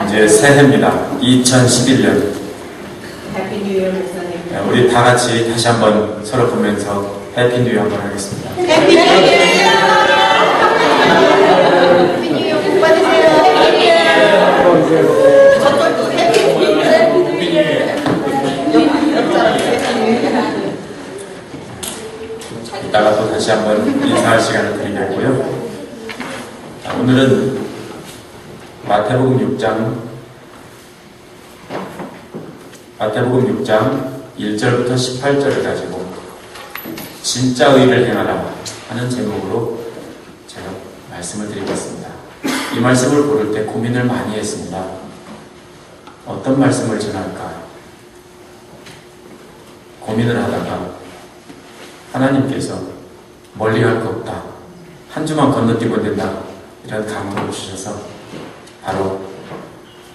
이제 새해입니다. 2011년. 해피 뉴 이어 목사님. 우리 다 같이 다시 한번 서로 보면서 해피 뉴 이어 한번 하겠습니다. 해피 뉴 이어. 해피 뉴 이어 복 받으세요. 해피 뉴 이어. 저쪽도 해피 뉴 이어. 해피 뉴 이어. 옆사람 해피 뉴 이어. 이따가 또 다시 한번 인사할 시간을 드리겠고요. 오늘은 마태복음 6장 1절부터 18절을 가지고 진짜 의를 행하라 하는 제목으로 제가 말씀을 드리겠습니다. 이 말씀을 고를 때 고민을 많이 했습니다. 어떤 말씀을 전할까 고민을 하다가 하나님께서 멀리 갈 거 없다, 한 주만 건너뛰면 된다, 이런 감동을 주셔서 바로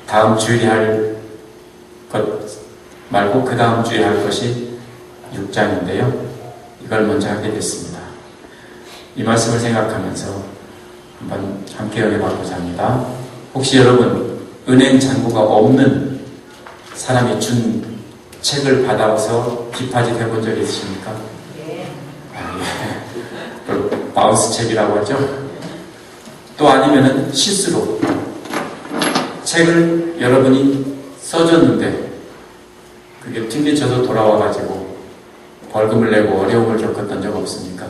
다음 주일에 할 것 말고 그 다음 주에 할 것이 6장인데요. 이걸 먼저 하게 됐습니다. 이 말씀을 생각하면서 한번 함께 연애해보고자 합니다. 혹시 여러분 은행 잔고가 없는 사람이 준 책을 받아서 디파짓 해본 적 있으십니까? 네. 바운스 책이라고 하죠. 또 아니면은 실수로 책을 여러분이 써줬는데 그게 튕기쳐서 돌아와가지고 벌금을 내고 어려움을 겪었던 적 없습니까?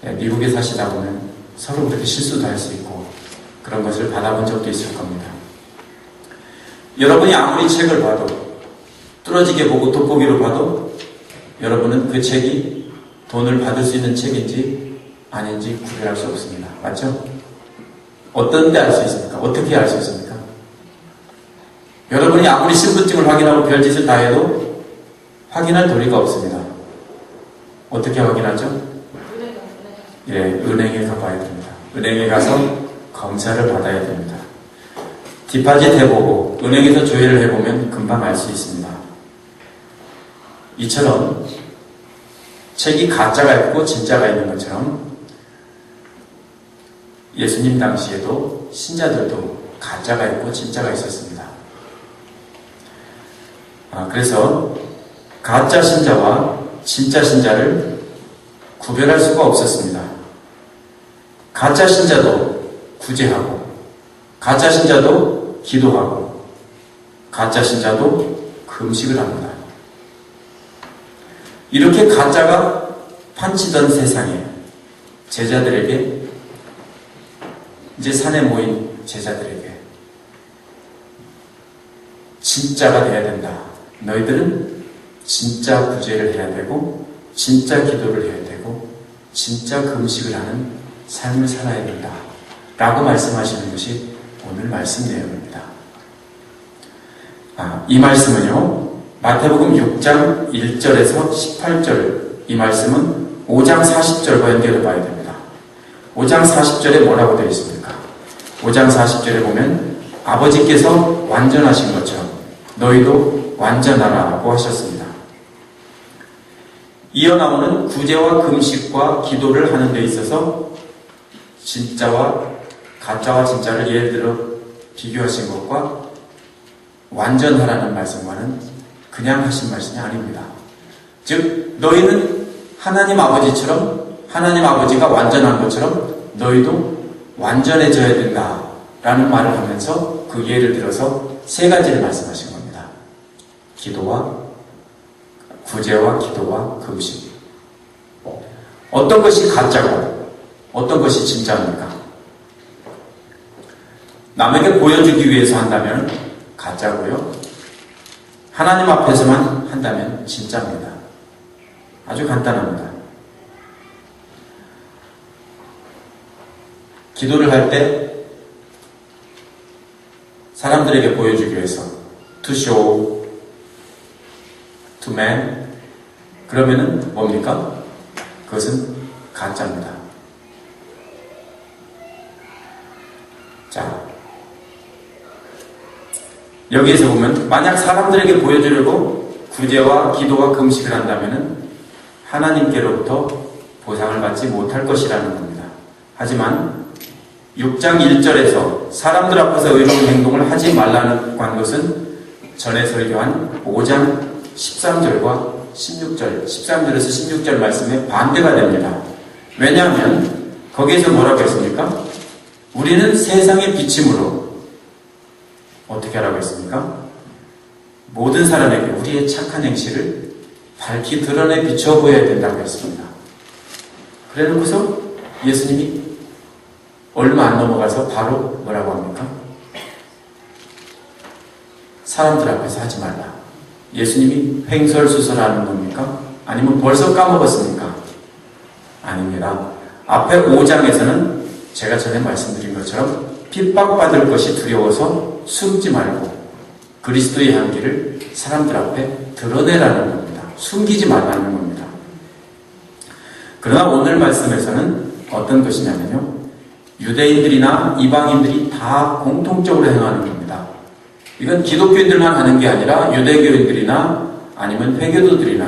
미국에 사시다 보면 서로 그렇게 실수도 할 수 있고 그런 것을 받아본 적도 있을 겁니다. 여러분이 아무리 책을 봐도 뚫어지게 보고 돋보기로 봐도 여러분은 그 책이 돈을 받을 수 있는 책인지 아닌지 구별할 수 없습니다. 맞죠? 어떤 데 알 수 있습니까? 어떻게 알 수 있습니까? 여러분이 아무리 신분증을 확인하고 별짓을 다 해도 확인할 도리가 없습니다. 어떻게 확인하죠? 예, 은행에 가봐야 됩니다. 은행에 가서 검사를 받아야 됩니다. 디파짓 해보고 은행에서 조회를 해보면 금방 알 수 있습니다. 이처럼 책이 가짜가 있고 진짜가 있는 것처럼 예수님 당시에도 신자들도 가짜가 있고 진짜가 있었습니다. 그래서 가짜 신자와 진짜 신자를 구별할 수가 없었습니다. 가짜 신자도 구제하고 가짜 신자도 기도하고 가짜 신자도 금식을 합니다. 이렇게 가짜가 판치던 세상에 제자들에게, 이제 산에 모인 제자들에게 진짜가 돼야 된다. 너희들은 진짜 구제를 해야 되고 진짜 기도를 해야 되고 진짜 금식을 하는 삶을 살아야 된다 라고 말씀하시는 것이 오늘 말씀 내용입니다. 이 말씀은요, 마태복음 6장 1절에서 18절, 이 말씀은 5장 40절과 연결해 봐야 됩니다. 5장 40절에 뭐라고 되어 있습니까? 5장 40절에 보면 아버지께서 완전하신 것처럼 너희도 완전하라고 하셨습니다. 이어 나오는 구제와 금식과 기도를 하는 데 있어서 진짜와 가짜와 진짜를 예를 들어 비교하신 것과 완전하라는 말씀과는 그냥 하신 말씀이 아닙니다. 즉 너희는 하나님 아버지처럼, 하나님 아버지가 완전한 것처럼 너희도 완전해져야 된다라는 말을 하면서 그 예를 들어서 세 가지를 말씀하신 겁니다. 기도와 구제와 기도와 금식. 어떤 것이 가짜고 어떤 것이 진짜입니까? 남에게 보여주기 위해서 한다면 가짜고요, 하나님 앞에서만 한다면 진짜입니다. 아주 간단합니다. 기도를 할 때 사람들에게 보여주기 위해서 to show to man, 그러면은 뭡니까? 그것은 가짜입니다. 자, 여기에서 보면 만약 사람들에게 보여주려고 구제와 기도와 금식을 한다면은 하나님께로부터 보상을 받지 못할 것이라는 겁니다. 하지만 6장 1절에서 사람들 앞에서 의로운 행동을 하지 말라는 것은 전에 설교한 5장 13절과 16절, 13절에서 16절 말씀에 반대가 됩니다. 왜냐하면 거기에서 뭐라고 했습니까? 우리는 세상의 빛이므로 어떻게 하라고 했습니까? 모든 사람에게 우리의 착한 행실을 밝히 드러내 비춰 보여야 된다고 했습니다. 그래 놓고서 예수님이 얼마 안 넘어가서 바로 뭐라고 합니까? 사람들 앞에서 하지 말라. 예수님이 횡설수설하는 겁니까? 아니면 벌써 까먹었습니까? 아닙니다. 앞에 5장에서는 제가 전에 말씀드린 것처럼 핍박받을 것이 두려워서 숨지 말고 그리스도의 향기를 사람들 앞에 드러내라는 겁니다. 숨기지 말라는 겁니다. 그러나 오늘 말씀에서는 어떤 것이냐면요. 유대인들이나 이방인들이 다 공통적으로 행하는 겁니다. 이건 기독교인들만 하는 게 아니라 유대교인들이나 아니면 회교도들이나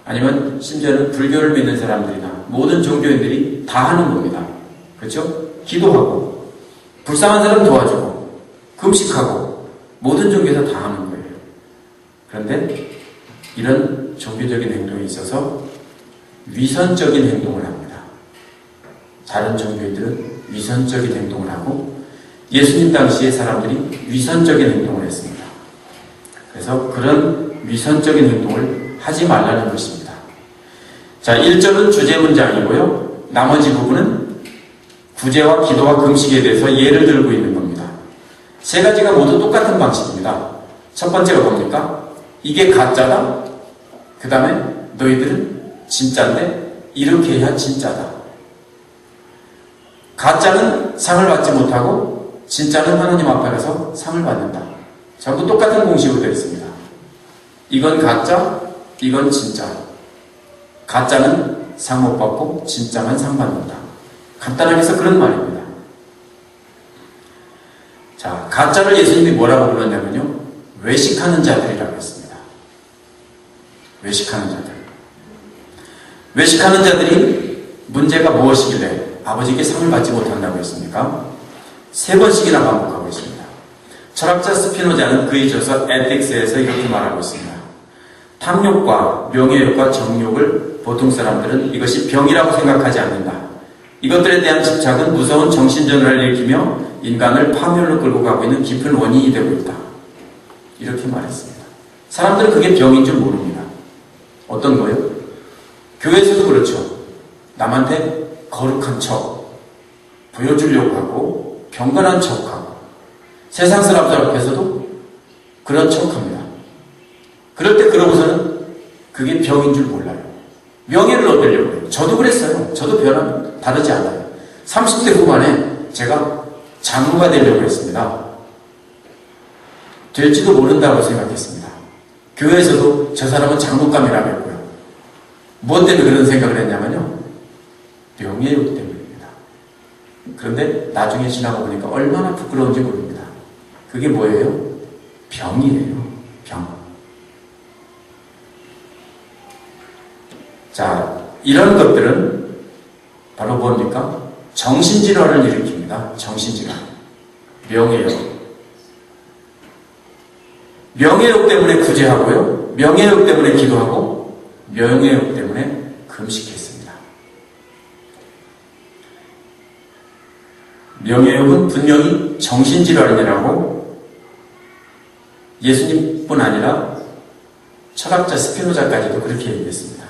아니면 심지어는 불교를 믿는 사람들이나 모든 종교인들이 다 하는 겁니다. 그렇죠? 기도하고 불쌍한 사람 도와주고 금식하고 모든 종교에서 다 하는 거예요. 그런데 이런 종교적인 행동에 있어서 위선적인 행동을 합니다. 다른 종교인들은 위선적인 행동을 하고 예수님 당시의 사람들이 위선적인 행동을 했습니다. 그래서 그런 위선적인 행동을 하지 말라는 것입니다. 자, 1절은 주제 문장이고요. 나머지 부분은 구제와 기도와 금식에 대해서 예를 들고 있는 겁니다. 세 가지가 모두 똑같은 방식입니다. 첫 번째가 뭡니까? 이게 가짜다. 그 다음에 너희들은 진짜인데 이렇게 해야 진짜다. 가짜는 상을 받지 못하고 진짜는 하나님 앞에 가서 상을 받는다. 전부 똑같은 공식으로 되어 있습니다. 이건 가짜, 이건 진짜. 가짜는 상 못 받고 진짜만 상 받는다. 간단하게 해서 그런 말입니다. 자, 가짜를 예수님이 뭐라고 불렀냐면요. 외식하는 자들이라고 했습니다. 외식하는 자들. 외식하는 자들이 문제가 무엇이길래 아버지께 상을 받지 못한다고 했습니까? 3번씩이나 반복하고 있습니다. 철학자 스피노자는 그의 저서 에틱스에서 이렇게 말하고 있습니다. 탐욕과 명예욕과 정욕을 보통 사람들은 이것이 병이라고 생각하지 않는다. 이것들에 대한 집착은 무서운 정신전환을 일으키며 인간을 파멸로 끌고 가고 있는 깊은 원인이 되고 있다. 이렇게 말했습니다. 사람들은 그게 병인 줄 모릅니다. 어떤 거요? 교회에서도 그렇죠. 남한테 거룩한 척 보여주려고 하고 경건한 척하고 세상 사람들 앞에서도 그런 척합니다. 그럴 때 그러고서는 그게 병인 줄 몰라요. 명예를 얻으려고 해요. 저도 그랬어요. 저도 변함 다르지 않아요. 30대 후반에 제가 장로가 되려고 했습니다. 될지도 모른다고 생각했습니다. 교회에서도 저 사람은 장로감이라고 했고요. 무엇 때문에 그런 생각을 했냐면요. 명예욕 때문입니다. 그런데 나중에 지나고 보니까 얼마나 부끄러운지 모릅니다. 그게 뭐예요? 병이에요. 병. 자, 이런 것들은 바로 뭡니까? 정신질환을 일으킵니다. 정신질환. 명예욕. 명예욕 때문에 구제하고요. 명예욕 때문에 기도하고 명예욕 때문에 금식했습니다. 명예욕은 분명히 정신질환이라고 예수님뿐 아니라 철학자 스피노자까지도 그렇게 얘기했습니다.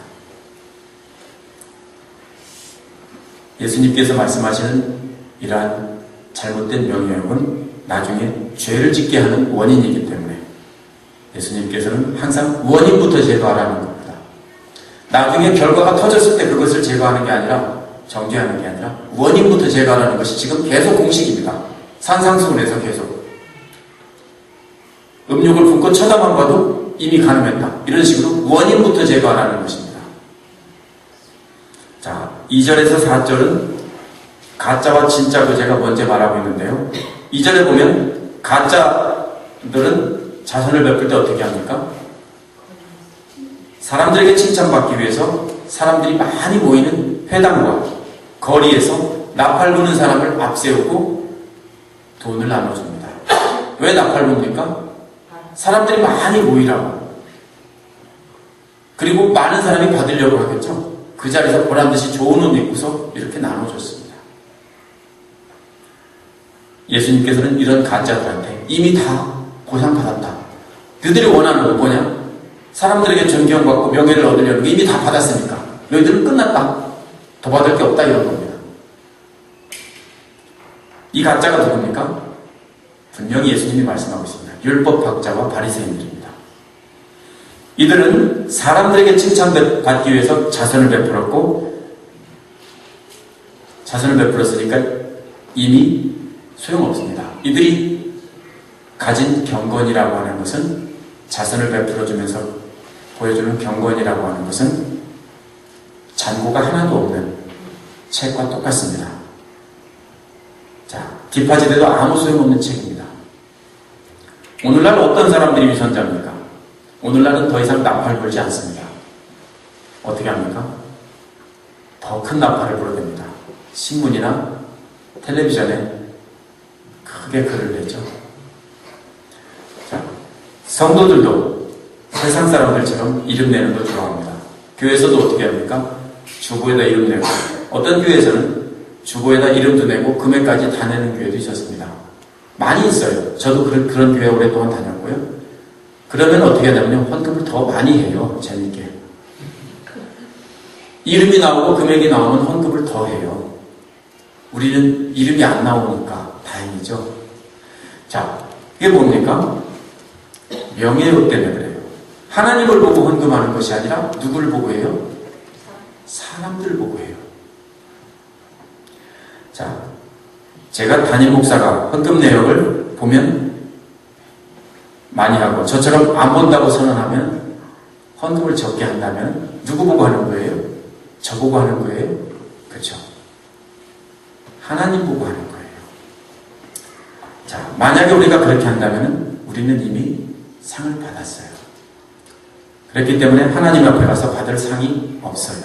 예수님께서 말씀하시는 이러한 잘못된 명예욕은 나중에 죄를 짓게 하는 원인이기 때문에 예수님께서는 항상 원인부터 제거하라는 겁니다. 나중에 결과가 터졌을 때 그것을 제거하는 게 아니라 정죄하는 게 아니라 원인부터 제거하라는 것이 지금 계속 공식입니다. 산상수훈에서 계속 음욕을 품고 쳐다만 봐도 이미 가늠했다. 이런 식으로 원인부터 제거하라는 것입니다. 자, 2절에서 4절은 가짜와 진짜 구제가 먼저 말하고 있는데요. 2절에 보면 가짜들은 자선을 베풀 때 어떻게 합니까? 사람들에게 칭찬받기 위해서 사람들이 많이 모이는 회당과 거리에서 나팔 부는 사람을 앞세우고 돈을 나눠줍니다. 왜 나팔 붑니까? 사람들이 많이 모이라고. 그리고 많은 사람이 받으려고 하겠죠. 그 자리에서 보란듯이 좋은 옷 입고서 이렇게 나눠줬습니다. 예수님께서는 이런 가짜들한테 이미 다 보상받았다. 그들이 원하는 건 뭐냐? 사람들에게 존경받고 명예를 얻으려는 게 이미 다 받았으니까 너희들은 끝났다. 더 받을 게 없다 이런 겁니다. 이 가짜가 누굽니까? 분명히 예수님이 말씀하고 있습니다. 율법학자와 바리새인들입니다. 이들은 사람들에게 칭찬받기 위해서 자선을 베풀었으니까 이미 소용없습니다. 이들이 가진 경건이라고 하는 것은, 자선을 베풀어주면서 보여주는 경건이라고 하는 것은 잔고가 하나도 없는 책과 똑같습니다. 자, 뒷파지대도 아무 소용없는 책입니다. 오늘날 어떤 사람들이 위선자입니까? 오늘날은 더 이상 나팔 불지 않습니다. 어떻게 합니까? 더 큰 나팔을 불어댑니다. 신문이나 텔레비전에 크게 글을 내죠. 자, 성도들도 세상 사람들처럼 이름 내는 거 좋아합니다. 교회에서도 어떻게 합니까? 주보에다 이름 내고, 어떤 교회에서는 주보에다 이름도 내고 금액까지 다 내는 교회도 있었습니다. 많이 있어요. 저도 그런 교회 오랫동안 다녔고요. 그러면 어떻게 하냐면요, 헌금을 더 많이 해요. 재밌게. 이름이 나오고 금액이 나오면 헌금을 더 해요. 우리는 이름이 안 나오니까 다행이죠. 자, 이게 뭡니까? 명예욕 때문에 그래요. 하나님을 보고 헌금하는 것이 아니라 누구를 보고 해요? 사람들을 보고 해요. 자, 제가 담임 목사가 헌금 내역을 보면 많이 하고, 저처럼 안 본다고 선언하면, 헌금을 적게 한다면 누구 보고 하는 거예요? 저 보고 하는 거예요? 그렇죠? 하나님 보고 하는 거예요. 자, 만약에 우리가 그렇게 한다면 우리는 이미 상을 받았어요. 그렇기 때문에 하나님 앞에 가서 받을 상이 없어요.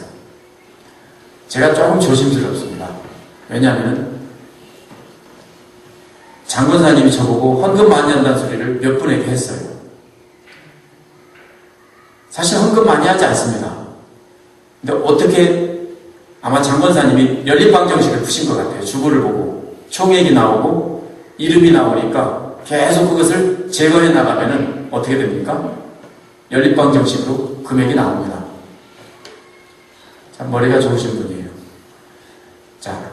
제가 조금 조심스럽습니다. 왜냐하면 장권사님이 저보고 헌금 많이 한다는 소리를 몇 분에게 했어요. 사실 헌금 많이 하지 않습니다. 근데 어떻게, 아마 장권사님이 연립방정식을 푸신 것 같아요. 주보를 보고 총액이 나오고 이름이 나오니까 계속 그것을 제거해 나가면은 어떻게 됩니까? 연립방정식으로 금액이 나옵니다. 참 머리가 좋으신 분이에요. 자,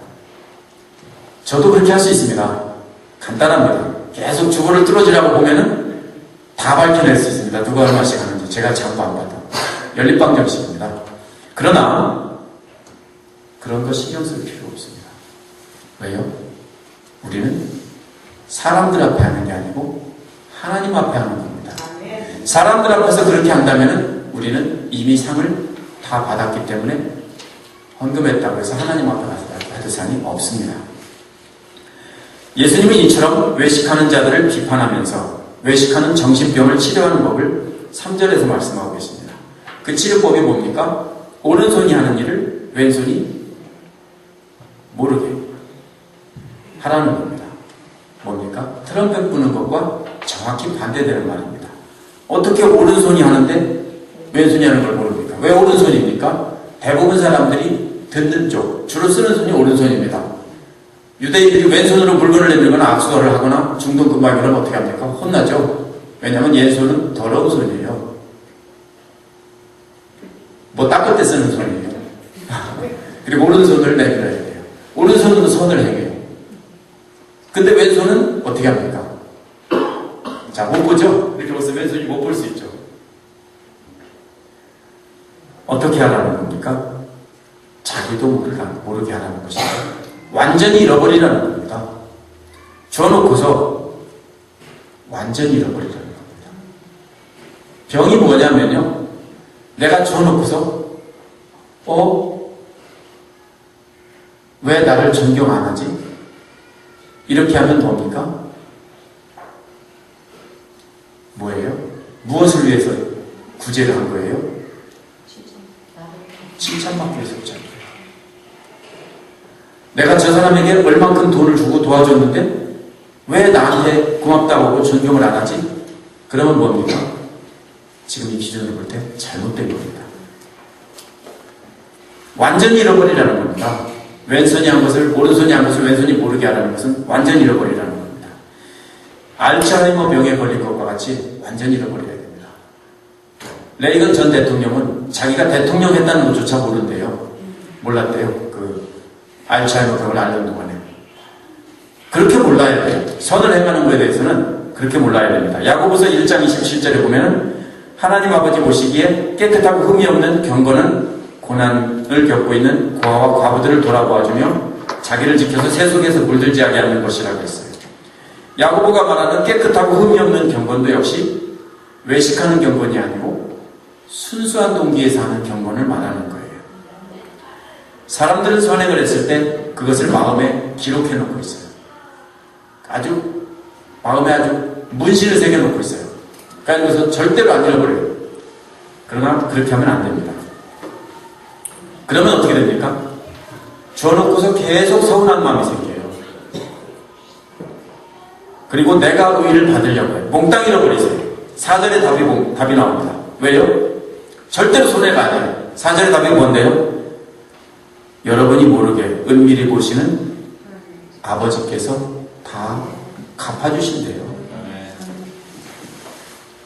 저도 그렇게 할 수 있습니다. 간단합니다. 계속 주보를 뚫어주려고 보면은 다 밝혀낼 수 있습니다. 누가 얼마씩 하는지. 제가 장부 안 봐도. 연립방정식입니다. 그러나 그런 거 신경 쓸 필요 없습니다. 왜요? 우리는 사람들 앞에 하는 게 아니고 하나님 앞에 하는 겁니다. 사람들 앞에서 그렇게 한다면 우리는 이미 상을 다 받았기 때문에 헌금했다고 해서 하나님 앞에 가서 받을 상이 없습니다. 예수님은 이처럼 외식하는 자들을 비판하면서 외식하는 정신병을 치료하는 법을 3절에서 말씀하고 계십니다. 그 치료법이 뭡니까? 오른손이 하는 일을 왼손이 모르게 하라는 겁니다. 뭡니까? 트럼펫 부는 것과 정확히 반대되는 말입니다. 어떻게 오른손이 하는데 왼손이 하는 걸 모릅니까? 왜 오른손입니까? 대부분 사람들이 듣는 쪽, 주로 쓰는 손이 오른손입니다. 유대인들이 왼손으로 물건을 내밀거나 악수를 하거나 중동근막 이러면 어떻게 합니까? 혼나죠? 왜냐하면 왼손은 더러운 손이에요. 뭐 닦을 때 쓰는 손이에요. 그리고 오른손을 내밀어야 돼요. 오른손으로 선을 행해요. 근데 왼손은 어떻게 합니까? 자, 못 보죠? 이렇게 보세요. 왼손이 못 볼 수 있죠. 어떻게 하라는 겁니까? 자기도 모르게 하라는 것입니다. 완전히 잃어버리라는 겁니다. 줘놓고서 완전히 잃어버리라는 겁니다. 병이 뭐냐면요, 내가 줘놓고서 왜 나를 존경 안 하지? 이렇게 하면 뭡니까? 뭐예요? 무엇을 위해서 구제를 한 거예요? 칭찬받기 위해서 구제한 거예요. 내가 저 사람에게 얼만큼 돈을 주고 도와줬는데 왜 나한테 고맙다고 하고 존경을 안 하지? 그러면 뭡니까? 지금 이 기준으로 볼 때 잘못된 겁니다. 완전히 잃어버리라는 겁니다. 왼손이 한 것을 오른손이 한 것을 왼손이 모르게 하라는 것은 완전히 잃어버리라는 겁니다. 알츠하이머 병에 걸린 것과 같이 완전히 잃어버려야 됩니다. 레이건 전 대통령은 자기가 대통령 했다는 것조차 모른대요. 몰랐대요. 그 알츠하이머 병을 앓는 동안에. 그렇게 몰라야 돼요. 선을 행하는 것에 대해서는 그렇게 몰라야 됩니다. 야고보서 1장 27절에 보면 하나님 아버지 보시기에 깨끗하고 흠이 없는 경건은 고난을 겪고 있는 고아와 과부들을 돌아보아주며 자기를 지켜서 새 속에서 물들지 하게 하는 것이라고 했어요. 야고보가 말하는 깨끗하고 흠이 없는 경건도 역시 외식하는 경건이 아니고 순수한 동기에서 하는 경건을 말하는 거예요. 사람들은 선행을 했을 때 그것을 마음에 기록해 놓고 있어요. 마음에 아주 문신을 새겨 놓고 있어요. 그러니까 이것은 절대로 안 잃어버려요. 그러나 그렇게 하면 안 됩니다. 그러면 어떻게 됩니까? 줘놓고서 계속 서운한 마음이 생겨요. 그리고 내가 의의를 받으려고 해요. 몽땅 잃어버리세요. 4절에 답이 나옵니다. 왜요? 절대로 손해가 아니에요. 4절의 답이 뭔데요? 여러분이 모르게 은밀히 보시는 아버지께서 다 갚아주신대요.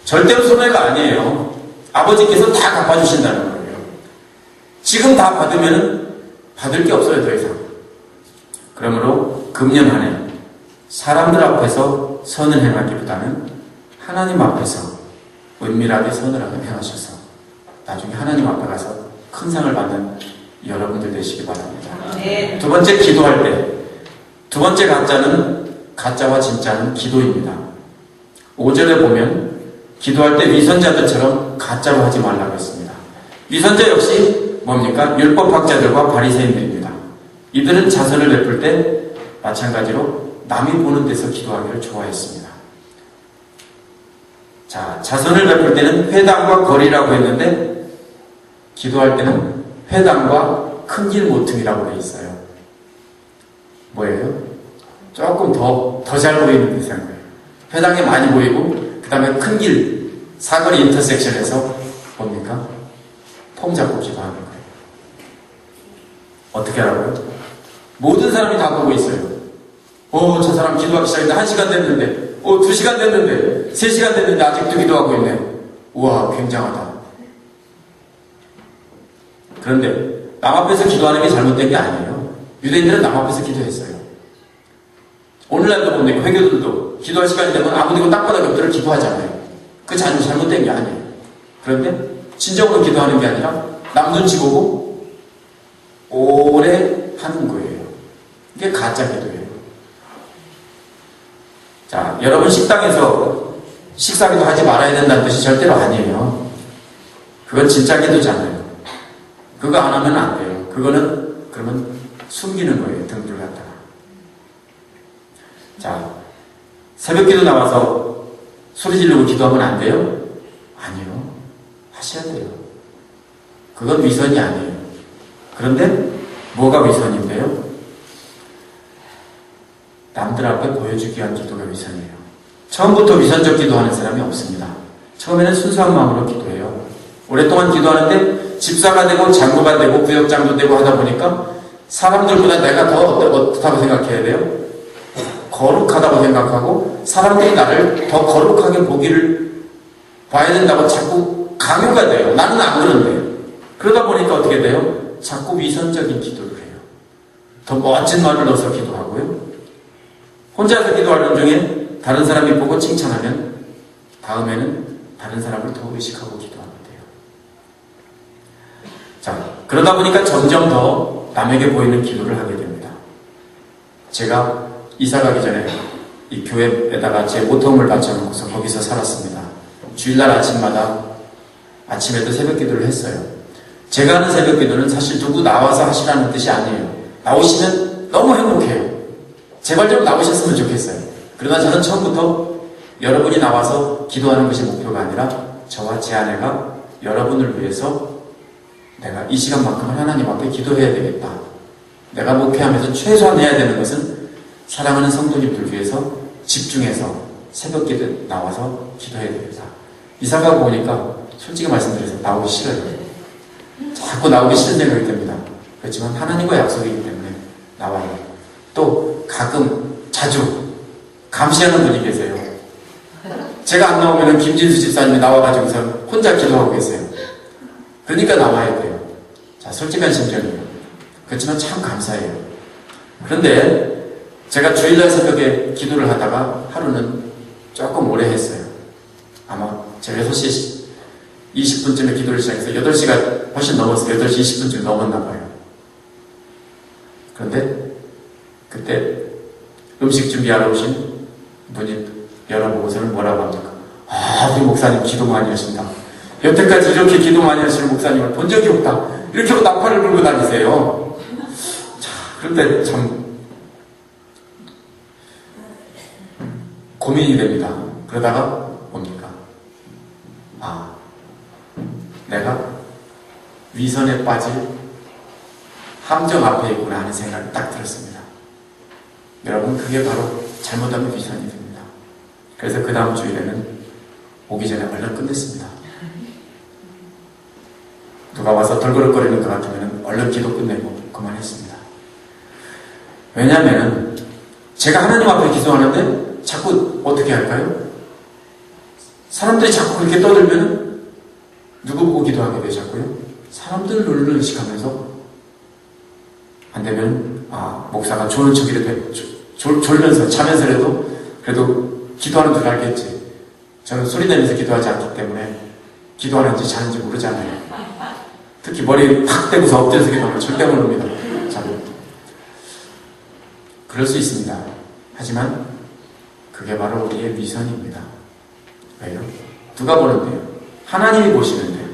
절대로 손해가 아니에요. 아버지께서 다 갚아주신다는 거예요. 지금 다 받으면 받을 게 없어요, 더 이상. 그러므로 금년 한 해 사람들 앞에서 선을 행하기보다는 하나님 앞에서 은밀하게 선을 행하셔서 나중에 하나님 앞에 가서 큰 상을 받는 여러분들 되시기 바랍니다. 네. 두 번째, 기도할 때. 두 번째 가짜와 진짜는 기도입니다. 5절에 보면 기도할 때 위선자들처럼 가짜로 하지 말라고 했습니다. 위선자 역시 뭡니까? 율법학자들과 바리새인들입니다. 이들은 자선을 베풀 때 마찬가지로 남이 보는 데서 기도하기를 좋아했습니다. 자, 자선을 베풀 때는 회당과 거리라고 했는데 기도할 때는 회당과 큰 길 모퉁이라고 되어 있어요. 뭐예요? 조금 더 잘 보이는 데서 한 거예요. 회당에 많이 보이고 그 다음에 큰 길, 사거리 인터섹션에서 뭡니까? 폼 잡고 기도하는 거예요. 어떻게 하라고요? 모든 사람이 다 보고 있어요. 저 사람 기도하기 시작했는데 1시간 됐는데 2시간 됐는데 3시간 됐는데 아직도 기도하고 있네. 우와, 굉장하다. 그런데 남 앞에서 기도하는 게 잘못된 게 아니에요. 유대인들은 남 앞에서 기도했어요. 오늘날도 보니까 회교들도 기도할 시간이 되면 아무데고 땅바닥 엎드려 기도하잖아요. 그 잘못된 게 아니에요. 그런데 진정으로 기도하는 게 아니라 남 눈치 보고 오래 하는 거예요. 이게 가짜 기도예요. 자, 여러분 식당에서 식사기도 하지 말아야 된다는 뜻이 절대로 아니에요. 그건 진짜 기도잖아요. 그거 안 하면 안 돼요. 그거는 그러면 숨기는 거예요. 등불 갖다가. 자, 새벽기도 나와서 소리 지르고 기도하면 안 돼요? 아니요. 하셔야 돼요. 그건 위선이 아니에요. 그런데 뭐가 위선인데요? 남들 앞에 보여주기 위한 기도가 위선이에요. 처음부터 위선적 기도하는 사람이 없습니다. 처음에는 순수한 마음으로 기도해요. 오랫동안 기도하는데 집사가 되고 장로가 되고 구역장도 되고 하다 보니까 사람들보다 내가 더 어떻다고 생각해야 돼요? 거룩하다고 생각하고 사람들이 나를 더 거룩하게 보기를 봐야 된다고 자꾸 강요가 돼요. 나는 안 그런데. 그러다 보니까 어떻게 돼요? 자꾸 위선적인 기도를 해요. 더 멋진 말을 넣어서 기도하고요. 혼자서 기도하는 중에 다른 사람이 보고 칭찬하면 다음에는 다른 사람을 더 의식하고 기도하면 돼요. 자, 그러다 보니까 점점 더 남에게 보이는 기도를 하게 됩니다. 제가 이사 가기 전에 이 교회에다가 제 모터홈을 받쳐놓고서 거기서 살았습니다. 주일날 아침마다 아침에도 새벽 기도를 했어요. 제가 하는 새벽 기도는 사실 누구 나와서 하시라는 뜻이 아니에요. 나오시면 너무 행복해요. 제발 좀 나오셨으면 좋겠어요. 그러나 저는 처음부터 여러분이 나와서 기도하는 것이 목표가 아니라 저와 제 아내가 여러분을 위해서 내가 이 시간만큼은 하나님 앞에 기도해야 되겠다. 내가 목회하면서 최소한 해야 되는 것은 사랑하는 성도님들 위해서 집중해서 새벽기도 나와서 기도해야 됩니다. 이사가 보니까 솔직히 말씀드려서 나오기 싫어요. 자꾸 나오기 싫은 생각이 듭니다. 그렇지만 하나님과 약속이기 때문에 나와요. 또 가끔 자주 감시하는 분이 계세요. 제가 안 나오면 김진수 집사님이 나와가지고서 혼자 기도하고 계세요. 그러니까 나와야 돼요. 자, 솔직한 심정이에요. 그렇지만 참 감사해요. 그런데 제가 주일날 새벽에 기도를 하다가 하루는 조금 오래 했어요. 아마 제가 6시 20분쯤에 기도를 시작해서 8시가 훨씬 넘었어요. 8시 20분쯤 넘었나 봐요. 그런데 그때 음식 준비하러 오신 분이 열어보고서는 뭐라고 합니까? 아, 우리 목사님 기도 많이 하신다. 여태까지 이렇게 기도 많이 하시는 목사님을 본 적이 없다. 이렇게 하고 나팔을 불고 다니세요. 자, 그런데 참 고민이 됩니다. 그러다가 뭡니까? 아, 내가 위선에 빠질 함정 앞에 있구나 하는 생각이 딱 들었습니다. 여러분, 그게 바로 잘못하면 위선이 됩니다. 그래서 그 다음 주일에는 오기 전에 얼른 끝냈습니다. 누가 와서 덜그럭거리는 것 같으면 얼른 기도 끝내고 그만했습니다. 왜냐하면 제가 하나님 앞에 기도하는데 자꾸 어떻게 할까요? 사람들이 자꾸 그렇게 떠들면 누구 보고 기도하게 되자고요? 사람들 놀를 의식하면서 안 되면 목사가 조는 척이라도 졸면서 자면서라도 그래도 기도하는 줄 알겠지. 저는 소리 내면서 기도하지 않기 때문에 기도하는지 자는지 모르잖아요. 특히 머리 팍 대고서 엎드려서 기도하면 절대 모릅니다. 그럴 수 있습니다. 하지만 그게 바로 우리의 위선입니다. 왜요? 누가 보는데요? 하나님이 보시는데요.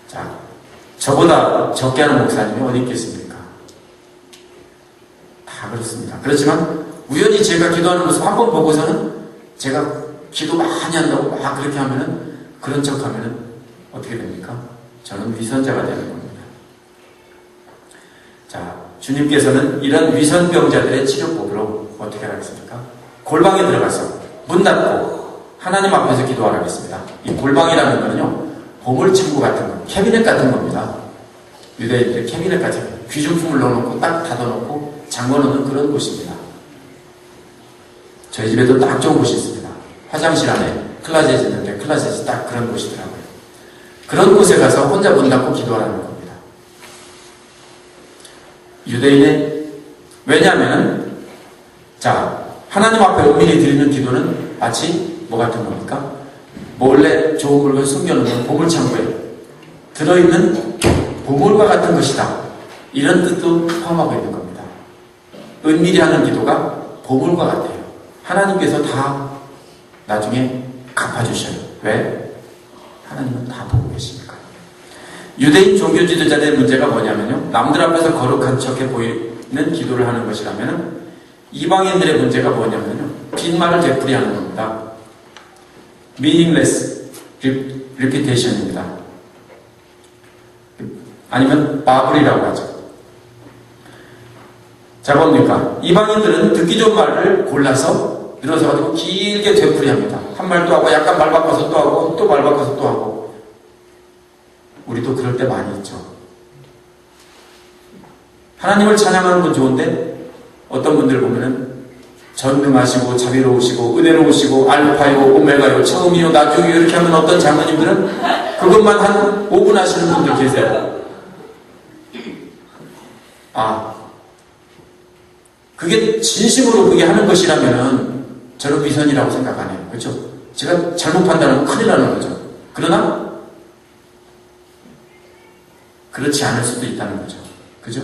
자, 저보다 적게 하는 목사님이 어디 있겠습니까? 다 그렇습니다. 그렇지만 우연히 제가 기도하는 모습 한 번 보고서는 제가 기도 많이 한다고 막 그렇게 하면은 그런 척 하면은 어떻게 됩니까? 저는 위선자가 되는 겁니다. 자, 주님께서는 이런 위선병자들의 치료법으로 어떻게 하겠습니까? 골방에 들어가서 문 닫고 하나님 앞에서 기도하라고 했습니다. 이 골방이라는 거는요, 보물창고 같은 거, 캐비넷 같은 겁니다. 유대인들의 캐비넷 같은 거, 귀중품을 넣어놓고 딱 닫아놓고 잠궈놓는 그런 곳입니다. 저희 집에도 딱 좋은 곳이 있습니다. 화장실 안에 클라젯이 있는데 클라젯이 딱 그런 곳이더라고요. 그런 곳에 가서 혼자 문 닫고 기도하라는 겁니다. 왜냐하면 자, 하나님 앞에 은밀히 드리는 기도는 마치 뭐 같은 겁니까? 몰래 좋은 물건 숨겨놓는 보물창고에 들어있는 보물과 같은 것이다. 이런 뜻도 포함하고 있는 겁니다. 은밀히 하는 기도가 보물과 같아요. 하나님께서 다 나중에 갚아주셔요. 왜? 하나님은 다 보고 계시니까. 유대인 종교 지도자들의 문제가 뭐냐면요, 남들 앞에서 거룩한 척해 보이는 기도를 하는 것이라면 이방인들의 문제가 뭐냐면요, 빈말을 되풀이하는 겁니다. meaningless repetition입니다. 아니면 바블이라고 하죠. 자, 뭡니까? 이방인들은 듣기 좋은 말을 골라서 일어서 가지고 길게 되풀이합니다. 한 말 또 하고 약간 말 바꿔서 또 하고 또 말 바꿔서 또 하고. 우리도 그럴 때 많이 있죠. 하나님을 찬양하는 건 좋은데 어떤 분들 보면은 전능하시고 자비로우시고 은혜로우시고 알파요 오메가요 처음이요 나중이요 이렇게 하면 어떤 장로님들은 그것만 한 5분 하시는 분들 계세요. 그게 진심으로 그게 하는 것이라면은 저는 위선이라고 생각 안 해요. 그렇죠? 제가 잘못 판단하면 큰일 나는 거죠. 그러나 그렇지 않을 수도 있다는 거죠. 그죠?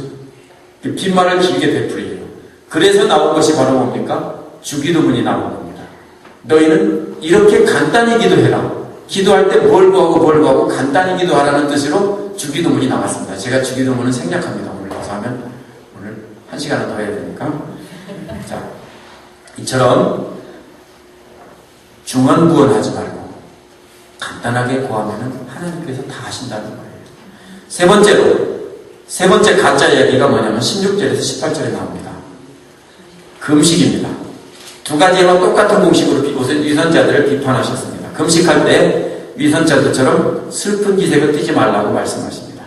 빈말을 길게 되풀이해요. 그래서 나온 것이 바로 뭡니까? 주기도문이 나온 겁니다. 너희는 이렇게 간단히 기도해라. 기도할 때 뭘 구하고 간단히 기도하라는 뜻으로 주기도문이 나왔습니다. 제가 주기도문은 생략합니다. 오늘 가서 하면 오늘 1시간은 더 해야 되니까. 자, 이처럼 중언부언하지 말고 간단하게 구하면 하나님께서 다 하신다는 거예요. 세 번째로 세 번째 가짜 이야기가 뭐냐면 16절에서 18절에 나옵니다. 금식입니다. 두 가지와 똑같은 공식으로 위선자들을 비판하셨습니다. 금식할 때 위선자들처럼 슬픈 기색을 띠지 말라고 말씀하십니다.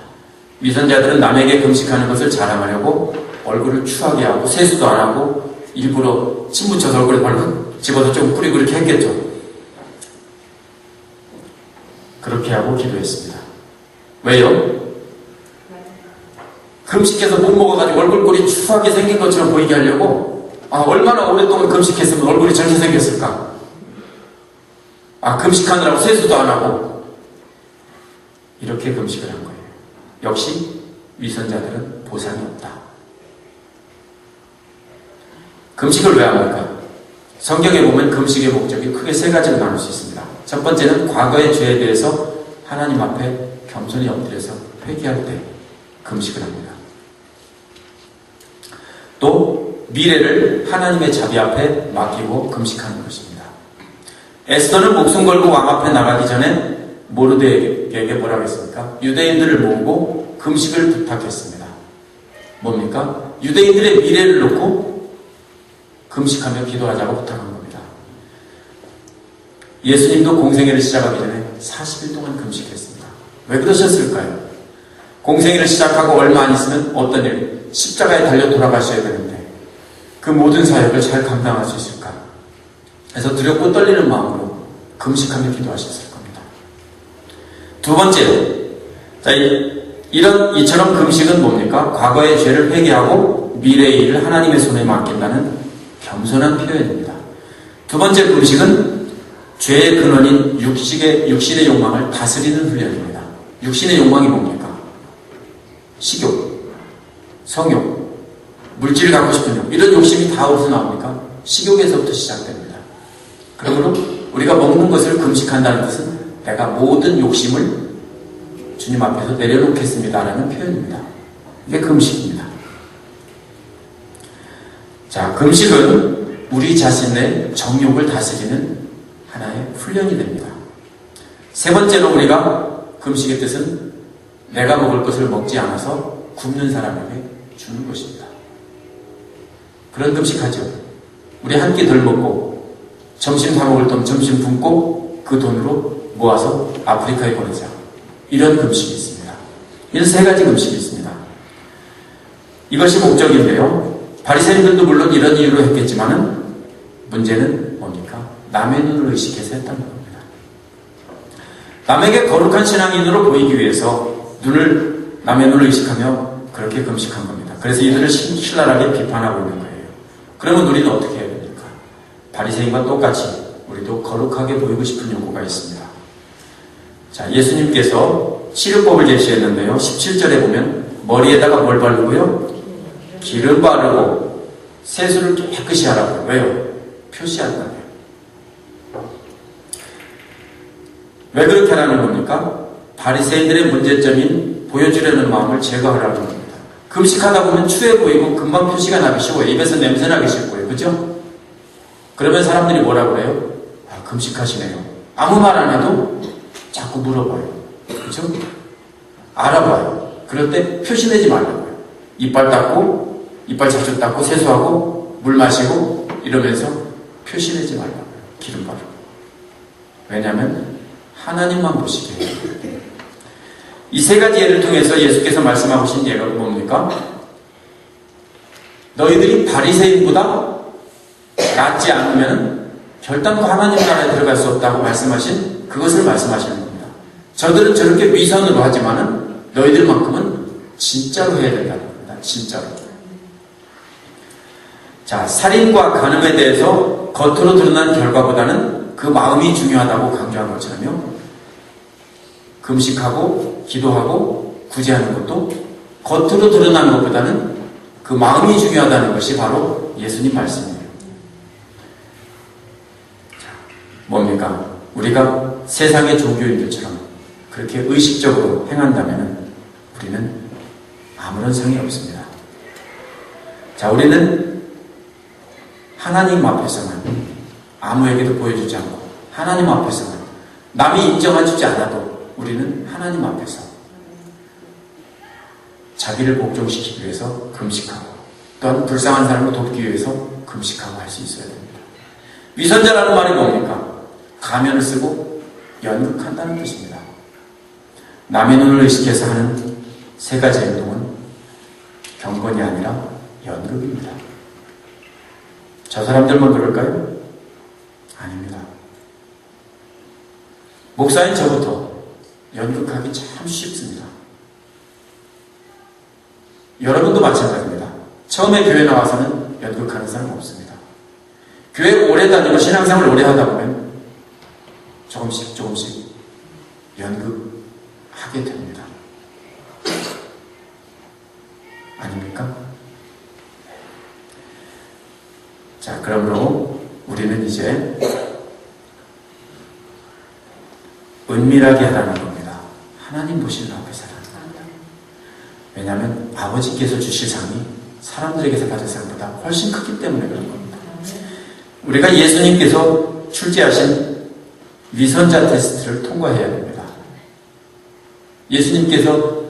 위선자들은 남에게 금식하는 것을 자랑하려고 얼굴을 추하게 하고 세수도 안 하고 일부러 침 묻혀서 얼굴에 바로 집어서 좀 뿌리고 이렇게 했겠죠. 그렇게 하고 기도했습니다. 왜요? 금식해서 못 먹어가지고 얼굴꼴이 추하게 생긴 것처럼 보이게 하려고 얼마나 오랫동안 금식했으면 얼굴이 저렇게 생겼을까? 금식하느라고 세수도 안 하고 이렇게 금식을 한 거예요. 역시 위선자들은 보상이 없다. 금식을 왜 합니까? 성경에 보면 금식의 목적이 크게 세 가지로 나눌 수 있습니다. 첫 번째는 과거의 죄에 대해서 하나님 앞에 겸손히 엎드려서 회개할 때 금식을 합니다. 또 미래를 하나님의 자비 앞에 맡기고 금식하는 것입니다. 에스더는 목숨 걸고 왕 앞에 나가기 전에 모르드에게 뭐라고 했습니까? 유대인들을 모으고 금식을 부탁했습니다. 뭡니까? 유대인들의 미래를 놓고 금식하며 기도하자고 부탁한 겁니다. 예수님도 공생애를 시작하기 전에 40일 동안 금식했습니다. 왜 그러셨을까요? 공생애를 시작하고 얼마 안 있으면 어떤 일, 십자가에 달려 돌아가셔야 되는데 그 모든 사역을 잘 감당할 수 있을까? 그래서 두렵고 떨리는 마음으로 금식하며 기도하셨을 겁니다. 두 번째, 이처럼 금식은 뭡니까? 과거의 죄를 회개하고 미래의 일을 하나님의 손에 맡긴다는 겸손한 표현입니다. 두 번째 금식은 죄의 근원인 육신의 욕망을 다스리는 훈련입니다. 육신의 욕망이 뭡니까? 식욕, 성욕, 물질을 갖고 싶은 욕, 이런 욕심이 다 어디서 나옵니까? 식욕에서부터 시작됩니다. 그러므로 우리가 먹는 것을 금식한다는 것은 내가 모든 욕심을 주님 앞에서 내려놓겠습니다라는 표현입니다. 이게 금식입니다. 자, 금식은 우리 자신의 정욕을 다스리는 하나의 훈련이 됩니다. 세 번째로 우리가 금식의 뜻은 내가 먹을 것을 먹지 않아서 굶는 사람에게 주는 것입니다. 그런 금식하죠. 우리 한 끼 덜 먹고 점심 사 먹을 돈 점심 굶고 그 돈으로 모아서 아프리카에 보내자. 이런 금식이 있습니다. 이런 세 가지 금식이 있습니다. 이것이 목적인데요. 바리새인들도 물론 이런 이유로 했겠지만은 문제는 뭡니까? 남의 눈을 의식해서 했다는 겁니다. 남에게 거룩한 신앙인으로 보이기 위해서 남의 눈을 의식하며 그렇게 금식한 겁니다. 그래서 이들을 신랄하게 비판하고 있는 거예요. 그러면 우리는 어떻게 해야 됩니까? 바리새인과 똑같이 우리도 거룩하게 보이고 싶은 욕구가 있습니다. 자, 예수님께서 치료법을 제시했는데요. 17절에 보면 머리에다가 뭘 바르고요? 기름 바르고 세수를 깨끗이 하라고요. 왜요? 표시한다고요. 왜 그렇게 하라는 겁니까? 바리새인들의 문제점인 보여주려는 마음을 제거하라는 겁니다. 금식하다 보면 추해 보이고 금방 표시가 나기 쉬워요. 입에서 냄새 나기 쉽고요. 그죠? 그러면 사람들이 뭐라 그래요? 금식하시네요. 아무 말 안 해도 자꾸 물어봐요. 그죠? 알아봐요. 그럴 때 표시내지 말라고요. 이빨 닦고, 이빨 자주 닦고, 세수하고, 물 마시고, 이러면서 표시내지 말라고요. 기름 바르고. 왜냐하면 하나님만 보시게 해요. 이 세 가지 예를 통해서 예수께서 말씀하신 예가 뭡니까? 너희들이 바리새인보다 낫지 않으면 결단코 하나님 나라에 들어갈 수 없다고 말씀하신 그것을 말씀하시는 겁니다. 저들은 저렇게 위선으로 하지만은 너희들만큼은 진짜로 해야 된다는 겁니다. 진짜로. 자, 살인과 간음에 대해서 겉으로 드러난 결과보다는 그 마음이 중요하다고 강조한 것처럼요. 금식하고 기도하고 구제하는 것도 겉으로 드러나는 것보다는 그 마음이 중요하다는 것이 바로 예수님 말씀이에요. 자, 뭡니까? 우리가 세상의 종교인들처럼 그렇게 의식적으로 행한다면 우리는 아무런 상이 없습니다. 자, 우리는 하나님 앞에서만 아무에게도 보여주지 않고 하나님 앞에서만 남이 인정해주지 않아도 우리는 하나님 앞에서 자기를 복종시키기 위해서 금식하고 또한 불쌍한 사람을 돕기 위해서 금식하고 할 수 있어야 됩니다. 위선자라는 말이 뭡니까? 가면을 쓰고 연극한다는 뜻입니다. 남의 눈을 의식해서 하는 세 가지 행동은 경건이 아니라 연극입니다. 저 사람들만 그럴까요? 아닙니다. 목사인 저부터 연극하기 참 쉽습니다. 여러분도 마찬가지입니다. 처음에 교회 나와서는 연극하는 사람 없습니다. 교회 오래 다니고 신앙생활을 오래 하다 보면 조금씩 연극하게 됩니다. 아닙니까? 자, 그러므로 우리는 이제 은밀하게 하라는 겁니다. 하나님 보시는 앞에서 하라는 겁니다. 왜냐하면 아버지께서 주실 상이 사람들에게서 받을 상보다 훨씬 크기 때문에 그런 겁니다. 우리가 예수님께서 출제하신 위선자 테스트를 통과해야 됩니다. 예수님께서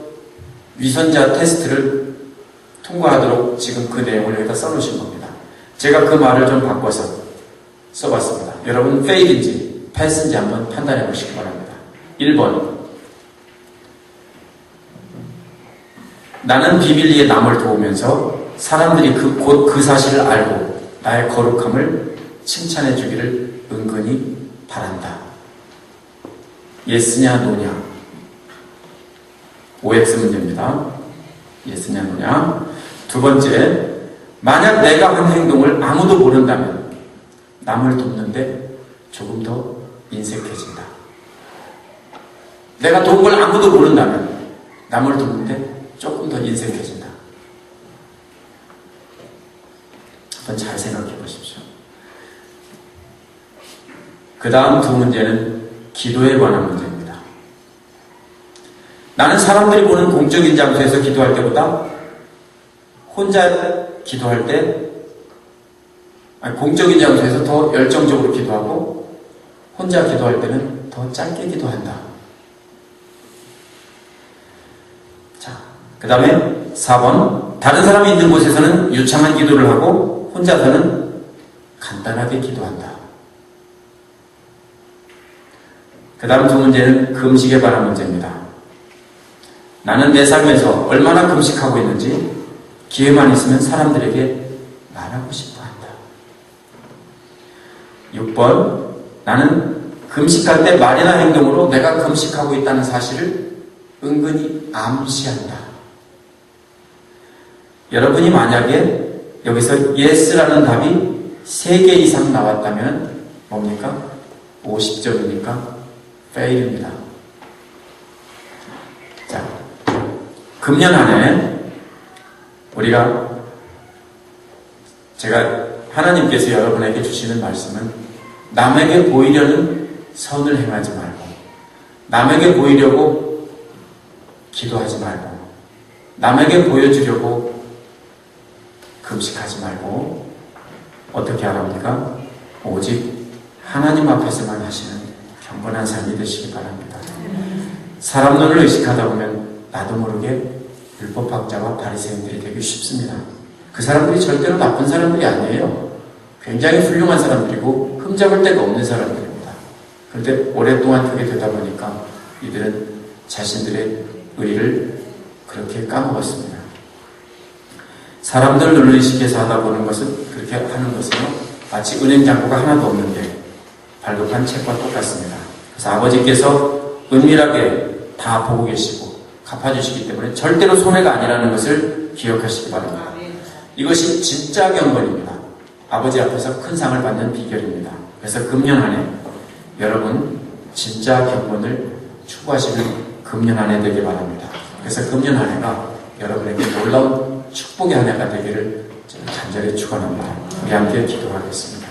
위선자 테스트를 통과하도록 지금 그 내용을 여기다 써놓으신 겁니다. 제가 그 말을 좀 바꿔서 써봤습니다. 여러분 fail인지 pass인지 한번 판단해 보시기 바랍니다. 1번, 나는 비밀리에 남을 도우면서 사람들이 곧 그 사실을 알고 나의 거룩함을 칭찬해 주기를 은근히 바란다. 예스냐 노냐? OX 문제입니다. 예스냐 노냐? 두 번째, 만약 내가 한 행동을 아무도 모른다면 남을 돕는데 조금 더 인색해진다. 내가 도운 걸 아무도 모른다면 남을 돕는데 조금 더 인색해진다. 한번 잘 생각해 보십시오. 그 다음 두 문제는 기도에 관한 문제입니다. 나는 사람들이 보는 공적인 장소에서 기도할 때보다 혼자 기도할 때, 공적인 장소에서 더 열정적으로 기도하고 혼자 기도할 때는 더 짧게 기도한다. 자, 그 다음에 4번, 다른 사람이 있는 곳에서는 유창한 기도를 하고 혼자서는 간단하게 기도한다. 그 다음 두 문제는 금식에 관한 문제입니다. 나는 내 삶에서 얼마나 금식하고 있는지 기회만 있으면 사람들에게 말하고 싶어 한다. 6번, 나는 금식할 때 말이나 행동으로 내가 금식하고 있다는 사실을 은근히 암시한다. 여러분이 만약에 여기서 yes라는 답이 3개 이상 나왔다면 뭡니까? 50점이니까 fail입니다. 자, 금년 안에 제가 하나님께서 여러분에게 주시는 말씀은 남에게 보이려는 선을 행하지 말고 남에게 보이려고 기도하지 말고 남에게 보여주려고 금식하지 말고 어떻게 하랍니까? 오직 하나님 앞에서만 하시는 경건한 삶이 되시기 바랍니다. 사람 눈을 의식하다 보면 나도 모르게 율법학자와 바리새인들이 되기 쉽습니다. 그 사람들이 절대로 나쁜 사람들이 아니에요. 굉장히 훌륭한 사람들이고 흠잡을 데가 없는 사람들입니다. 그런데 오랫동안 그렇게 되다 보니까 이들은 자신들의 의를 그렇게 까먹었습니다. 사람들 눈을 의식해서 하다 보는 것은 그렇게 하는 것은요, 마치 은행 잔고가 하나도 없는데 발급한 책과 똑같습니다. 그래서 아버지께서 은밀하게 다 보고 계시고 갚아주시기 때문에 절대로 손해가 아니라는 것을 기억하시기 바랍니다. 이것이 진짜 경건입니다. 아버지 앞에서 큰 상을 받는 비결입니다. 그래서 금년 한 해 여러분 진짜 경건을 추구하시는 금년 한 해 되길 바랍니다. 그래서 금년 한 해가 여러분에게 놀라운 축복의 한 해가 되기를 저는 간절히 축원합니다. 우리 함께 기도하겠습니다.